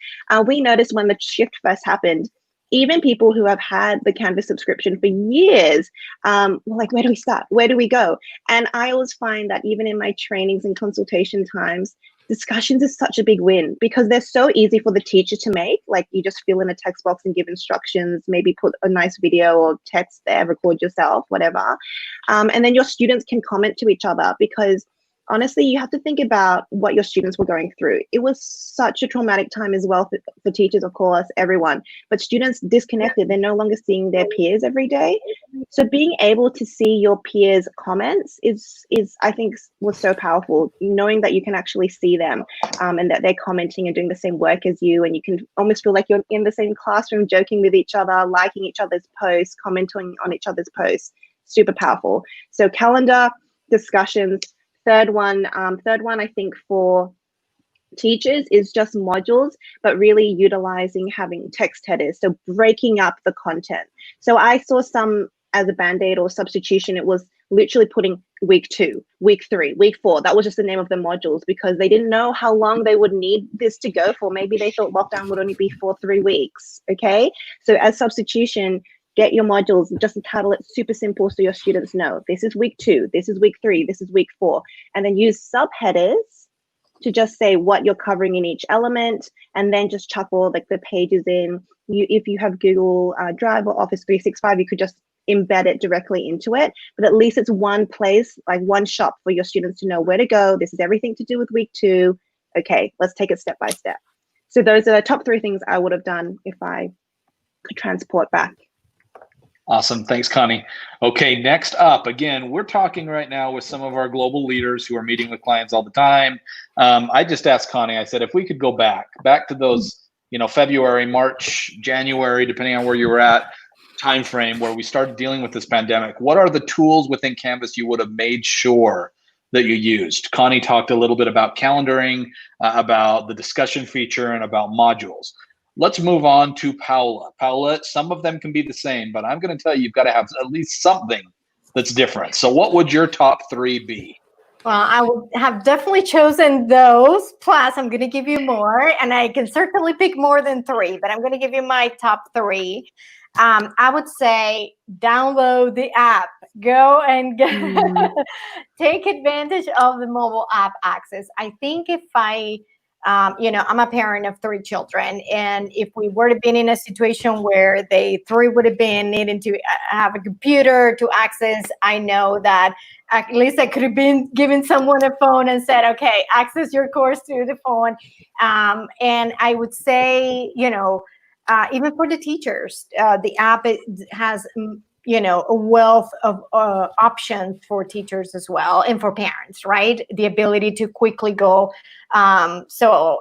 Speaker 4: we noticed when the shift first happened, even people who have had the Canvas subscription for years, were like, where do we start? Where do we go? And I always find that even in my trainings and consultation times, discussions is such a big win because they're so easy for the teacher to make. Like, you just fill in a text box and give instructions, maybe put a nice video or text there, record yourself, whatever. And then your students can comment to each other, because honestly, you have to think about what your students were going through. It was such a traumatic time as well for teachers, of course, everyone, but students disconnected. They're no longer seeing their peers every day. So being able to see your peers' comments is I think was so powerful, knowing that you can actually see them and that they're commenting and doing the same work as you, and you can almost feel like you're in the same classroom, joking with each other, liking each other's posts, commenting on each other's posts. Super powerful. So calendar, discussions. Third one, I think for teachers is just modules, but really utilizing having text headers. So breaking up the content. So I saw some as a band-aid or substitution. It was literally putting week 2, week 3, week 4. That was just the name of the modules because they didn't know how long they would need this to go for. Maybe they thought lockdown would only be for 3 weeks. Okay. So as substitution, get your modules, just title it super simple so your students know this is week 2, this is week 3, this is week 4, and then use subheaders to just say what you're covering in each element, and then just chuck all like the pages in. If you have Google Drive or Office 365, you could just embed it directly into it, but at least it's one place, like one shop for your students to know where to go. This is everything to do with week 2. Okay, let's take it step by step. So those are the top 3 things I would have done if I could transport back.
Speaker 1: Awesome. Thanks, Connie. Okay, next up, again, we're talking right now with some of our global leaders who are meeting with clients all the time. I just asked Connie, I said, if we could go back to those, February, March, January, depending on where you were at, time frame where we started dealing with this pandemic, what are the tools within Canvas you would have made sure that you used? Connie talked a little bit about calendaring, about the discussion feature, and about modules. Let's move on to Paola. Paola, some of them can be the same, but I'm going to tell you, you've got to have at least something that's different. So what would your top 3 be?
Speaker 3: Well, I would have definitely chosen those. Plus, I'm going to give you more, and I can certainly pick more than 3, but I'm going to give you my top 3. I would say download the app. Go and take advantage of the mobile app access. I think if I'm a parent of 3 children, and if we were to be in a situation where they 3 would have been needing to have a computer to access, I know that at least I could have been giving someone a phone and said, okay, access your course through the phone. And I would say, even for the teachers, the app has, a wealth of options for teachers as well, and for parents, right? The ability to quickly go. So,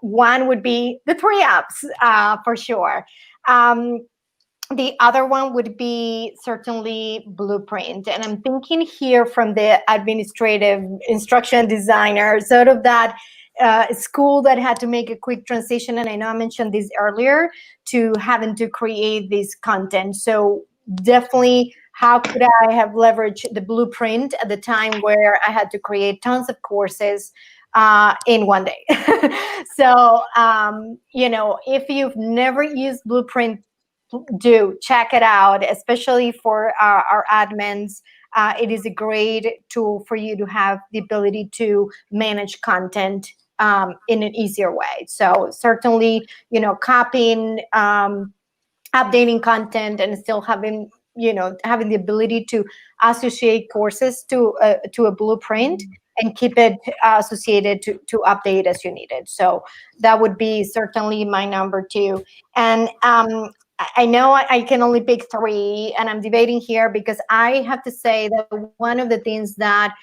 Speaker 3: one would be the 3 apps for sure. The other one would be certainly Blueprint. And I'm thinking here from the administrative instruction designer, sort of that school that had to make a quick transition, and I know I mentioned this earlier, to having to create this content. So definitely, how could I have leveraged the Blueprint at the time where I had to create tons of courses in one day? So, if you've never used Blueprint, do check it out, especially for our admins. It is a great tool for you to have the ability to manage content in an easier way. So certainly, copying, updating content, and still having the ability to associate courses to a Blueprint and keep it associated to update as you need it. So that would be certainly my number 2. And I know I can only pick 3, and I'm debating here because I have to say that one of the things that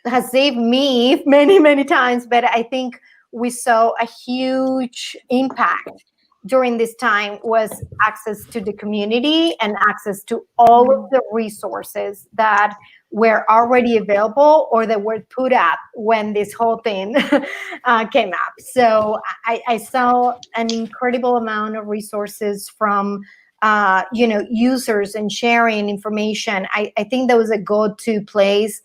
Speaker 3: has saved me many, many times, but I think we saw a huge impact during this time, was access to the community and access to all of the resources that were already available or that were put up when this whole thing came up. So I saw an incredible amount of resources from users and sharing information. I think that was a go-to place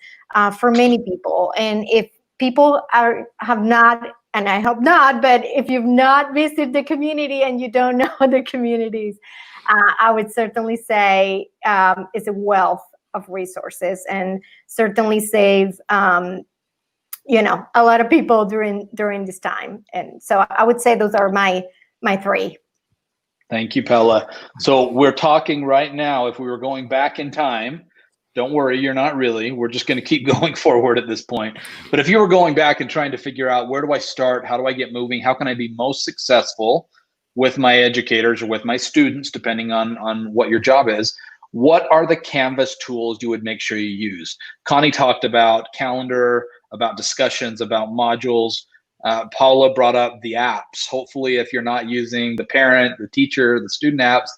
Speaker 3: for many people. And if people have not, and I hope not, but if you've not visited the community and you don't know the communities, I would certainly say it's a wealth of resources, and certainly save a lot of people during this time. And so I would say those are my 3.
Speaker 1: Thank you, Paola. So we're talking right now, if we were going back in time, don't worry, you're not really. We're just going to keep going forward at this point. But if you were going back and trying to figure out, where do I start? How do I get moving? How can I be most successful with my educators or with my students, depending on what your job is? What are the Canvas tools you would make sure you use? Connie talked about calendar, about discussions, about modules. Paula brought up the apps. Hopefully, if you're not using the parent, the teacher, the student apps,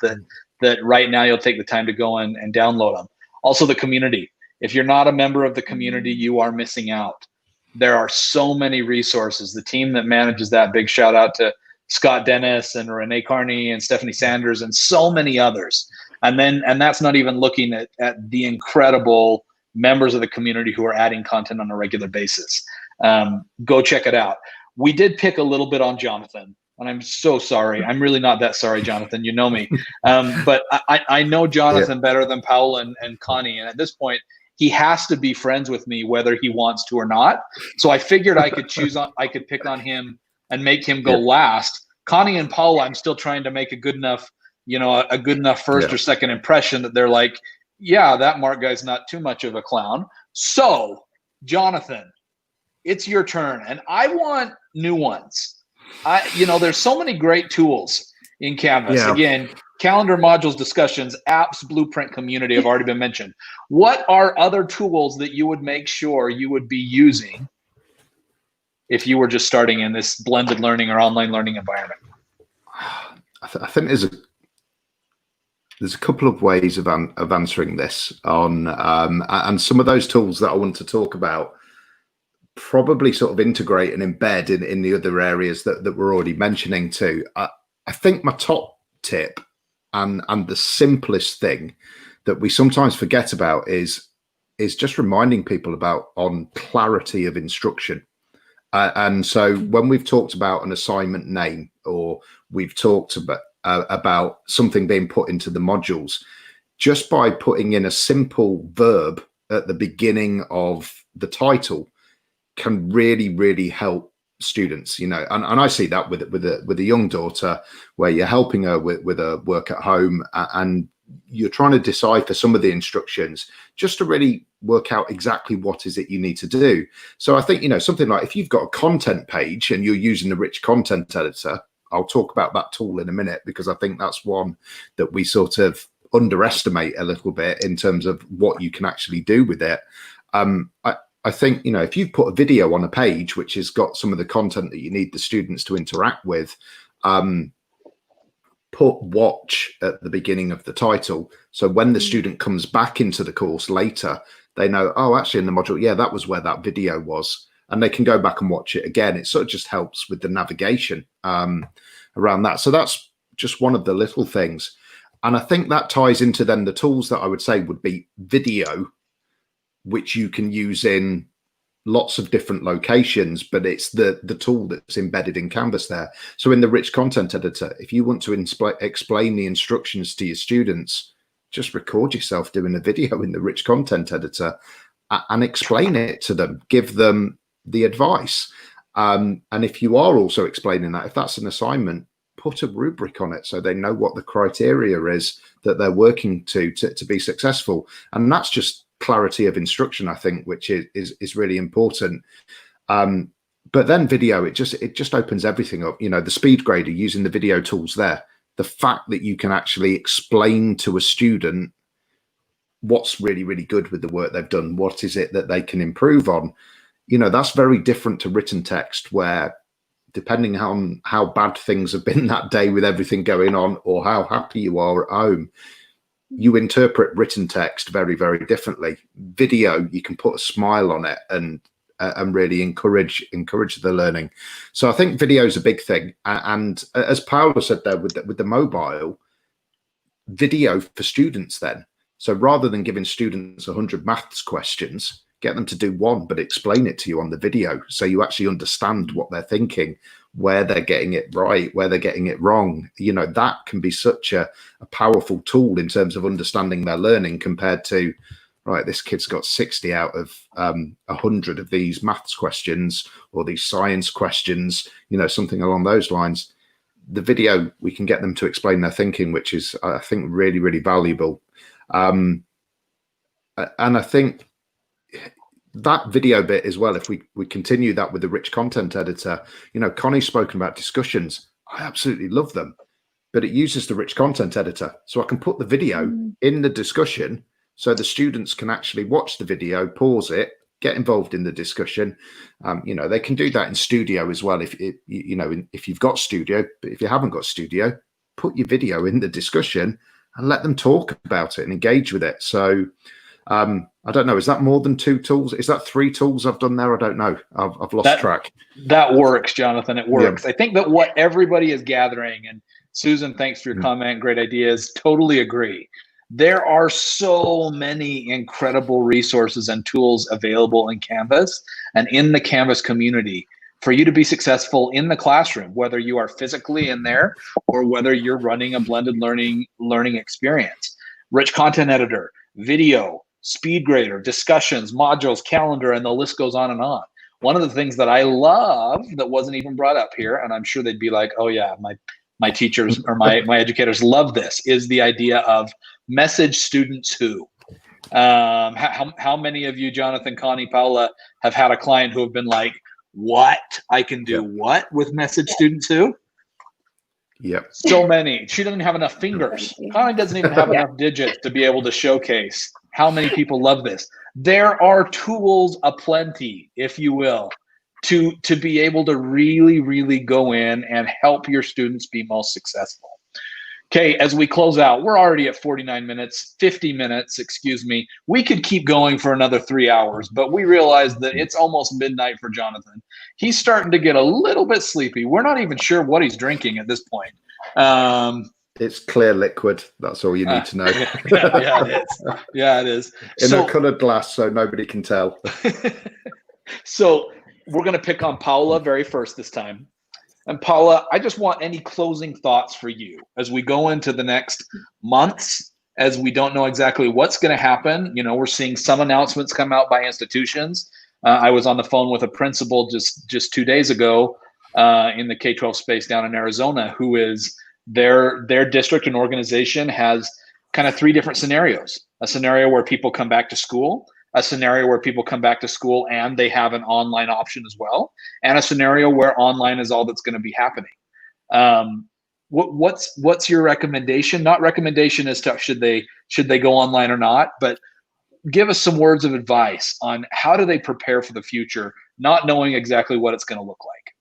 Speaker 1: that right now you'll take the time to go and download them. Also, the community. If you're not a member of the community, you are missing out. There are so many resources. The team that manages that, big shout out to Scott Dennis and Renee Carney and Stephanie Sanders and so many others. And that's not even looking at the incredible members of the community who are adding content on a regular basis. Go check it out. We did pick a little bit on Jonathan, and I'm so sorry. I'm really not that sorry, Jonathan. You know me. But I know Jonathan better than Paola and Connie. And at this point, he has to be friends with me whether he wants to or not. So I figured I could pick on him and make him go last. Connie and Paola, I'm still trying to make a good enough you know, a good enough first or second impression that they're like, yeah, that Mark guy's not too much of a clown. So, Jonathan, it's your turn, and I want new ones. You know, there's so many great tools in Canvas.
Speaker 2: Yeah.
Speaker 1: Again, calendar, modules, discussions, apps, blueprint, community have already been mentioned. What are other tools that you would make sure you would be using if you were just starting in this blended learning or online learning environment?
Speaker 2: I think there's a couple of ways of answering this on, and some of those tools that I want to talk about probably sort of integrate and embed in the other areas that we're already mentioning too. I think my top tip and the simplest thing that we sometimes forget about is just reminding people about on clarity of instruction. And so when we've talked about an assignment name, or we've talked about something being put into the modules, just by putting in a simple verb at the beginning of the title can really, really help students, you know. And I see that with a young daughter, where you're helping her with her work at home, and you're trying to decipher some of the instructions just to really work out exactly what is it you need to do. So I think, you know, something like if you've got a content page and you're using the rich content editor, I'll talk about that tool in a minute, because I think that's one that we sort of underestimate a little bit in terms of what you can actually do with it. I think, you know, if you've put a video on a page which has got some of the content that you need the students to interact with, put watch at the beginning of the title. So when the student comes back into the course later, they know, oh, actually in the module, yeah, that was where that video was. And they can go back and watch it again. It sort of just helps with the navigation around that. So that's just one of the little things. And I think that ties into then the tools that I would say would be video, which you can use in lots of different locations, but it's the tool that's embedded in Canvas there. So in the rich content editor, if you want to explain the instructions to your students, just record yourself doing a video in the rich content editor and explain it to them, give them the advice. And if you are also explaining that, if that's an assignment, put a rubric on it so they know what the criteria is that they're working to be successful. And that's just clarity of instruction, I think, which is really important. But then video, it just opens everything up. You know, the speed grader, using the video tools there, the fact that you can actually explain to a student what's really, really good with the work they've done, what is it that they can improve on, you know, that's very different to written text, where depending on how bad things have been that day with everything going on, or how happy you are at home, you interpret written text very, very differently. Video, you can put a smile on it and really encourage the learning. So I think video is a big thing. And as Paola said there, with the mobile, video for students then. So rather than giving students 100 maths questions, get them to do one, but explain it to you on the video, so you actually understand what they're thinking, where they're getting it right, where they're getting it wrong. You know, that can be such a powerful tool in terms of understanding their learning, compared to, right, this kid's got 60 out of 100 of these maths questions or these science questions, you know, something along those lines. The video, we can get them to explain their thinking, which is, I think, really, really valuable. And I think that video bit as well, if we continue that with the rich content editor, you know, Connie's spoken about discussions. I absolutely love them, but it uses the rich content editor. So I can put the video in the discussion, so the students can actually watch the video, pause it, get involved in the discussion. You know, they can do that in Studio as well. If you've got Studio, but if you haven't got Studio, put your video in the discussion and let them talk about it and engage with it. So I don't know, is that more than 2 tools? Is that 3 tools I've done there? I don't know. I've lost track.
Speaker 1: That works, Jonathan. It works.
Speaker 2: Yeah.
Speaker 1: I think that what everybody is gathering, and Susan, thanks for your comment, great ideas, totally agree. There are so many incredible resources and tools available in Canvas and in the Canvas community for you to be successful in the classroom, whether you are physically in there or whether you're running a blended learning experience. Rich content editor, video, speed grader, discussions, modules, calendar, and the list goes on and on. One of the things that I love that wasn't even brought up here, and I'm sure they'd be like, oh yeah, my teachers or my educators love this, is the idea of message students who. How many of you, Jonathan, Connie, Paula, have had a client who have been like, what? I can do what with message students who?
Speaker 2: Yep.
Speaker 1: So many. She doesn't have enough fingers. Connie doesn't even have enough digits to be able to showcase how many people love this. There are tools aplenty, if you will, to be able to really, really go in and help your students be most successful. Okay, as we close out, we're already at 49 minutes, 50 minutes, excuse me. We could keep going for another 3 hours, but we realize that it's almost midnight for Jonathan. He's starting to get a little bit sleepy. We're not even sure what he's drinking at this point.
Speaker 2: It's clear liquid. That's all you need to know.
Speaker 1: Yeah, it is. Yeah, it is.
Speaker 2: In a colored glass, so nobody can tell.
Speaker 1: So we're going to pick on Paula very first this time. And Paula, I just want any closing thoughts for you as we go into the next months, as we don't know exactly what's going to happen. You know, we're seeing some announcements come out by institutions. I was on the phone with a principal just 2 days ago in the K-12 space down in Arizona, who is their district and organization has kind of 3 different scenarios. A scenario where people come back to school, a scenario where people come back to school and they have an online option as well, and a scenario where online is all that's going to be happening. What's your recommendation? Not recommendation as to should they go online or not, but give us some words of advice on how do they prepare for the future, not knowing exactly what it's going to look like.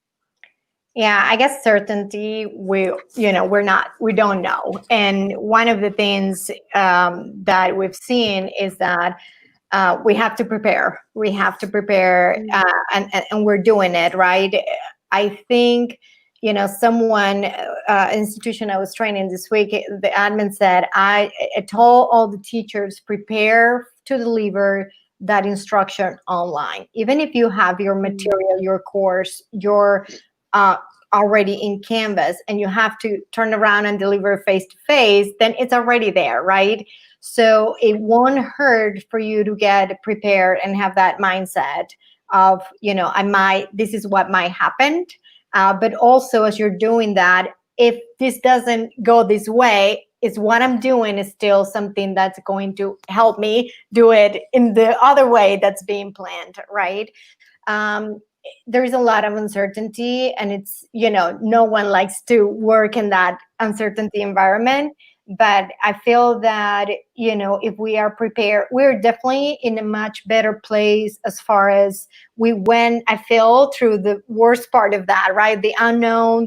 Speaker 3: Yeah, I guess certainty, we don't know. And one of the things that we've seen is that we have to prepare. We have to prepare, and we're doing it, right? I think, institution I was training this week, the admin said, I told all the teachers, prepare to deliver that instruction online. Even if you have your material, your course, your already in Canvas, and you have to turn around and deliver face-to-face, then it's already there, right? So it won't hurt for you to get prepared and have that mindset of, this is what might happen. But also, as you're doing that, if this doesn't go this way, is what I'm doing is still something that's going to help me do it in the other way that's being planned, right? There's a lot of uncertainty, and it's, no one likes to work in that uncertainty environment. But I feel that, if we are prepared, we're definitely in a much better place as far as we went, I feel, through the worst part of that, right? The unknown,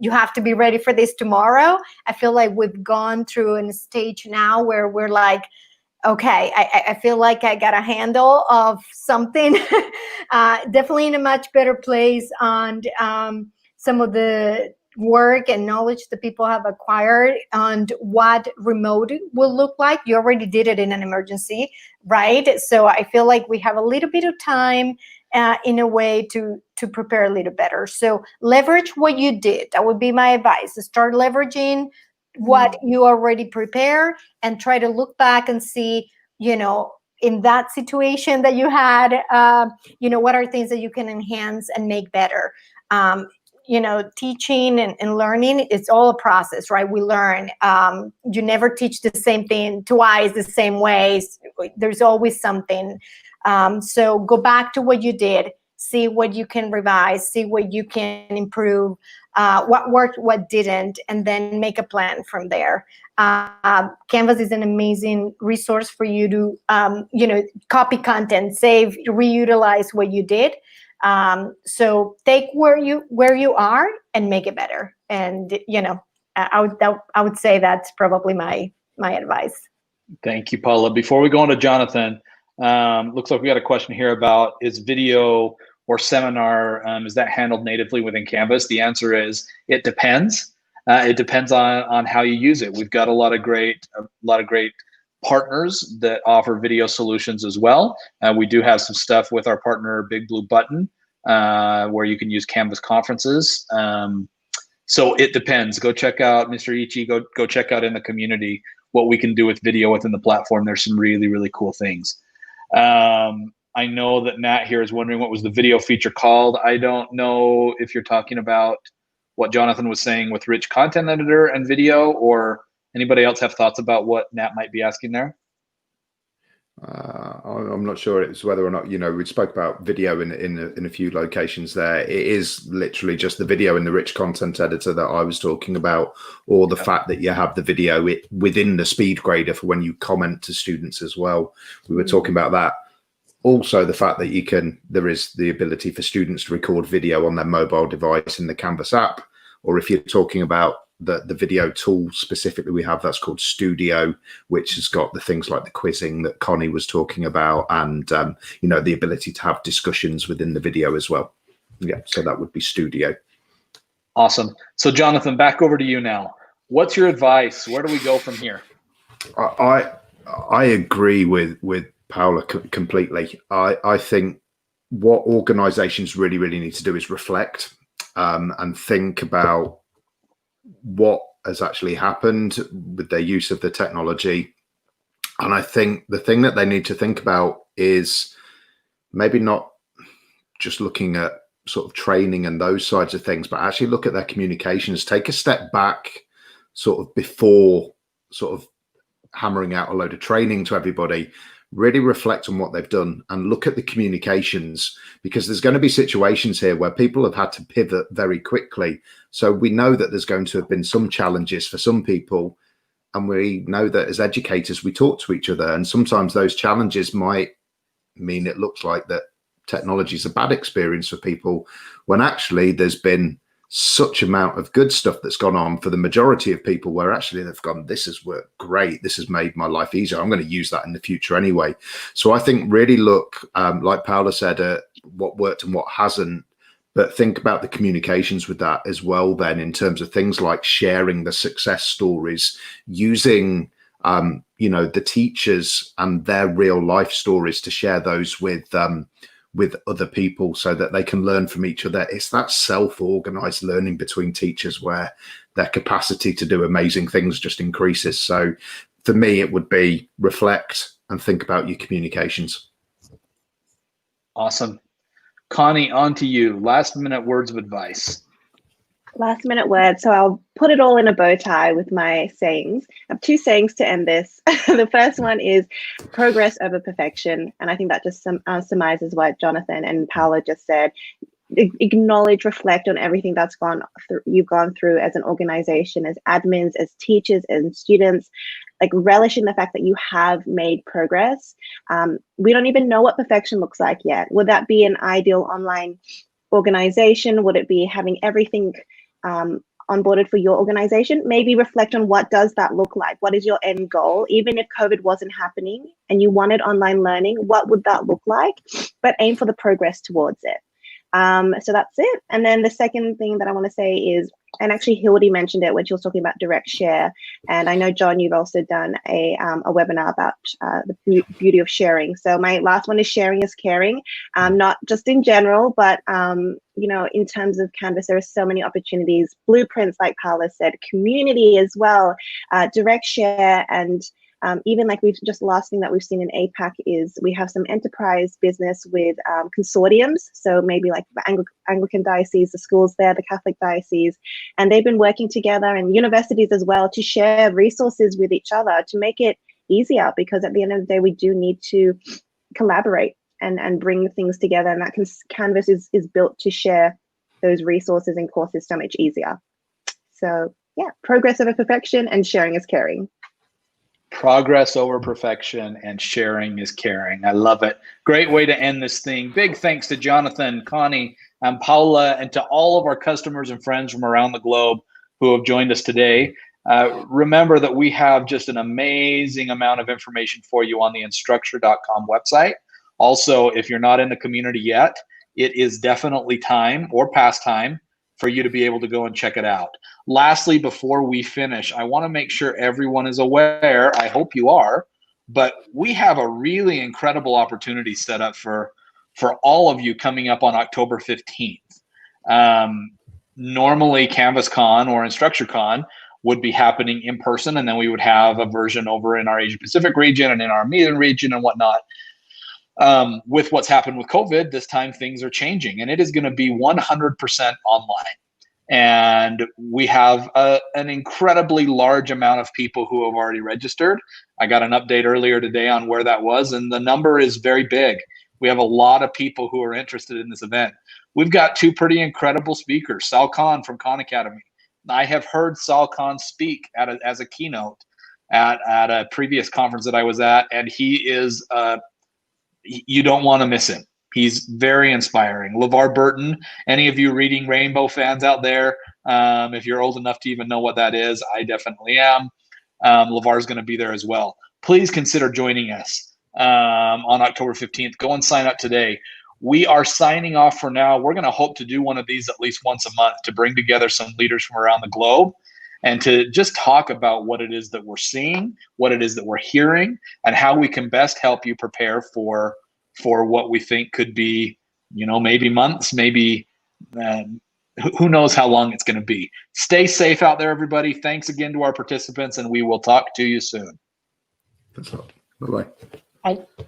Speaker 3: you have to be ready for this tomorrow. I feel like we've gone through a stage now where we're like, okay, I feel like I got a handle of something. Definitely in a much better place on some of the work and knowledge that people have acquired and what remote will look like. You already did it in an emergency, right? So I feel like we have a little bit of time in a way to prepare a little better. So leverage what you did. That would be my advice. Start leveraging what you already prepared and try to look back and see, in that situation that you had, what are things that you can enhance and make better. Teaching and learning, it's all a process, right? We learn. You never teach the same thing twice, the same ways. There's always something. So go back to what you did, see what you can revise, see what you can improve, what worked, what didn't, and then make a plan from there. Canvas is an amazing resource for you to, copy content, save, reutilize what you did. So take where you are and make it better. And, I would say that's probably my advice.
Speaker 1: Thank you, Paula. Before we go on to Jonathan, looks like we got a question here about, is video or seminar, is that handled natively within Canvas? The answer is, it depends. It depends on how you use it. We've got a lot of great partners that offer video solutions as well. We do have some stuff with our partner, Big Blue Button, where you can use Canvas conferences. So it depends. Go check out Mr. Ichi. Go check out in the community what we can do with video within the platform. There's some really, really cool things. I know that Matt here is wondering what was the video feature called. I don't know if you're talking about what Jonathan was saying with rich content editor and video, or anybody else have thoughts about what Nat might be asking there?
Speaker 2: I'm not sure it's whether or not, we spoke about video in a few locations there. It is literally just the video in the rich content editor that I was talking about, or the fact that you have the video within the speed grader for when you comment to students as well. We were talking about that. Also, the fact that there is the ability for students to record video on their mobile device in the Canvas app, or if you're talking about the video tool specifically we have, that's called Studio, which has got the things like the quizzing that Connie was talking about, and the ability to have discussions within the video as well. Yeah, so that would be Studio.
Speaker 1: Awesome. So Jonathan, back over to you now. What's your advice? Where do we go from here?
Speaker 2: I agree with Paola completely. I think what organizations really need to do is reflect and think about what has actually happened with their use of the technology. And I think the thing that they need to think about is maybe not just looking at sort of training and those sides of things, but actually look at their communications, take a step back sort of before sort of hammering out a load of training to everybody. Really reflect on what they've done and look at the communications, because there's going to be situations here where people have had to pivot very quickly. So we know that there's going to have been some challenges for some people, and we know that as educators we talk to each other, and sometimes those challenges might mean it looks like that technology is a bad experience for people, when actually there's been such amount of good stuff that's gone on for the majority of people, where actually they've gone, this has worked great, this has made my life easier, I'm going to use that in the future anyway. So I think really look, like Paola said, at what worked and what hasn't, but think about the communications with that as well then, in terms of things like sharing the success stories, using the teachers and their real life stories to share those with other people so that they can learn from each other. It's that self-organized learning between teachers where their capacity to do amazing things just increases. So for me, it would be reflect and think about your communications.
Speaker 1: Awesome. Connie, on to you. Last minute words of advice.
Speaker 4: Last minute word. So I'll put it all in a bow tie with my sayings. I have two sayings to end this. The first one is progress over perfection. And I think that just surmises what Jonathan and Paola just said. Acknowledge, reflect on everything that's you've gone through as an organization, as admins, as teachers, and students. Like, relish in the fact that you have made progress. We don't even know what perfection looks like yet. Would that be an ideal online organization? Would it be having everything onboarded for your organization? Maybe reflect on what does that look like? What is your end goal? Even if COVID wasn't happening and you wanted online learning, what would that look like? But aim for the progress towards it. So that's it. And then the second thing that I want to say is, and actually Hildy mentioned it when she was talking about direct share. And I know, John, you've also done a webinar about the beauty of sharing. So my last one is sharing is caring, not just in general, but in terms of Canvas, there are so many opportunities, blueprints, like Paola said, community as well, direct share, and even like last thing that we've seen in APAC is we have some enterprise business with consortiums. So maybe like the Anglican diocese, the schools there, the Catholic diocese, and they've been working together, and universities as well, to share resources with each other to make it easier, because at the end of the day, we do need to collaborate and bring things together. And that Canvas is built to share those resources and courses so much easier. So yeah, progress over perfection and sharing is caring.
Speaker 1: Progress over perfection and sharing is caring. I love it. Great way to end this thing. Big thanks to Jonathan, Connie, and Paula, and to all of our customers and friends from around the globe who have joined us today. Remember that we have just an amazing amount of information for you on the Instructure.com website. Also, if you're not in the community yet, it is definitely time, or past time, for you to be able to go and check it out. Lastly, before we finish, I want to make sure everyone is aware, I hope you are, but we have a really incredible opportunity set up for all of you coming up on October 15th. Normally CanvasCon or InstructureCon would be happening in person, and then we would have a version over in our Asia Pacific region and in our EMEA region and whatnot. With what's happened with COVID, this time things are changing, and it is going to be 100% online. And we have an incredibly large amount of people who have already registered. I got an update earlier today on where that was, and the number is very big. We have a lot of people who are interested in this event. We've got two pretty incredible speakers, Sal Khan from Khan Academy. I have heard Sal Khan speak as a keynote at a previous conference that I was at, and he is, you don't want to miss him. He's very inspiring. LeVar Burton, any of you Reading Rainbow fans out there, if you're old enough to even know what that is, I definitely am. LeVar's going to be there as well. Please consider joining us on October 15th. Go and sign up today. We are signing off for now. We're going to hope to do one of these at least once a month to bring together some leaders from around the globe and to just talk about what it is that we're seeing, what it is that we're hearing, and how we can best help you prepare for what we think could be, maybe months, maybe who knows how long it's going to be. Stay safe out there, everybody. Thanks again to our participants, and we will talk to you soon.
Speaker 2: Thanks a lot. Bye-bye.
Speaker 3: Bye.